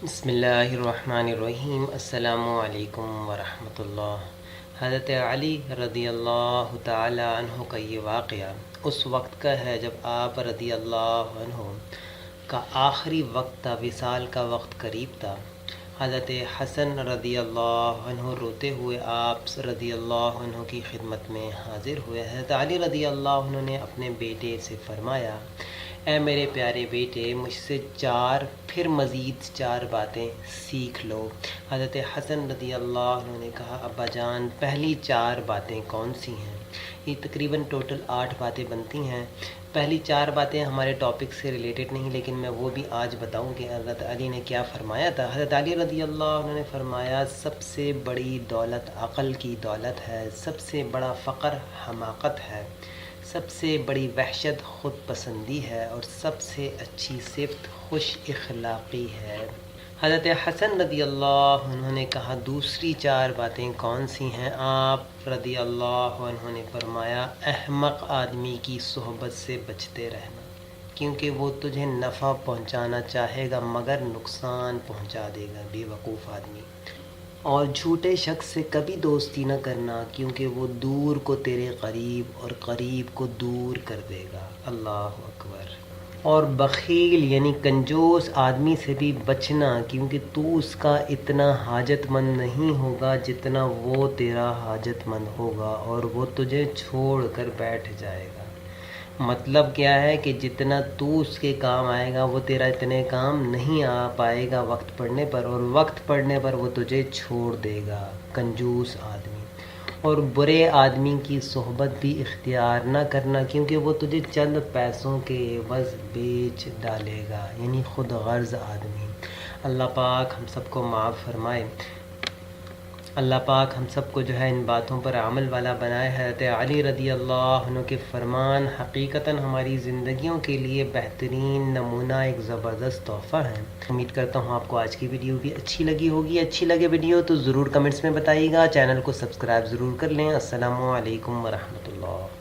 بسم اللہ الرحمن الرحیم۔ السلام علیکم ورحمۃ اللہ۔ حضرت علی رضی اللہ تعالی عنہ کا یہ واقعہ اس وقت کا ہے جب آپ رضی اللہ عنہ کا آخری وقت تھا، وصال کا وقت قریب تھا۔ حضرت حسن رضی اللہ عنہ روتے ہوئے آپ رضی اللہ عنہ کی خدمت میں حاضر ہوئے۔ حضرت علی رضی اللہ عنہ نے اپنے بیٹے سے فرمایا، اے میرے پیارے بیٹے، مجھ سے پھر مزید چار باتیں سیکھ لو۔ حضرت حسن رضی اللہ عنہ نے کہا، ابا جان، پہلی چار باتیں کون سی ہیں؟ یہ تقریباً ٹوٹل 8 باتیں بنتی ہیں۔ پہلی 4 باتیں ہمارے ٹاپک سے ریلیٹڈ نہیں، لیکن میں وہ بھی آج بتاؤں کہ حضرت علی نے کیا فرمایا تھا۔ حضرت علی رضی اللہ عنہ نے فرمایا، سب سے بڑی دولت عقل کی دولت ہے، سب سے بڑا فقر حماقت ہے، سب سے بڑی وحشت خود پسندی ہے، اور سب سے اچھی صفت خوش اخلاقی ہے۔ حضرت حسن رضی اللہ عنہ نے کہا، دوسری 4 باتیں کون سی ہیں؟ آپ رضی اللہ عنہ نے فرمایا، احمق آدمی کی صحبت سے بچتے رہنا، کیونکہ وہ تجھے نفع پہنچانا چاہے گا مگر نقصان پہنچا دے گا، بے وقوف آدمی۔ اور جھوٹے شخص سے کبھی دوستی نہ کرنا، کیونکہ وہ دور کو تیرے قریب اور قریب کو دور کر دے گا۔ اللہ اکبر۔ اور بخیل یعنی کنجوس آدمی سے بھی بچنا، کیونکہ تو اس کا اتنا حاجت مند نہیں ہوگا جتنا وہ تیرا حاجت مند ہوگا، اور وہ تجھے چھوڑ کر بیٹھ جائے گا۔ مطلب کیا ہے کہ جتنا تو اس کے کام آئے گا وہ تیرا اتنے کام نہیں آ پائے گا وقت پڑنے پر، اور وقت پڑنے پر وہ تجھے چھوڑ دے گا، کنجوس آدمی۔ اور برے آدمی کی صحبت بھی اختیار نہ کرنا، کیونکہ وہ تجھے چند پیسوں کے عوض بیچ ڈالے گا، یعنی خود غرض آدمی۔ اللہ پاک ہم سب کو معاف فرمائے۔ اللہ پاک ہم سب کو جو ہے ان باتوں پر عمل والا بنائے۔ حضرت علی رضی اللہ عنہ کے فرمان حقیقتاً ہماری زندگیوں کے لیے بہترین نمونہ، ایک زبردست تحفہ ہے۔ امید کرتا ہوں آپ کو آج کی ویڈیو بھی اچھی لگی ہوگی۔ اچھی لگے ویڈیو تو ضرور کمنٹس میں بتائیے گا، چینل کو سبسکرائب ضرور کر لیں۔ السلام علیکم ورحمۃ اللہ۔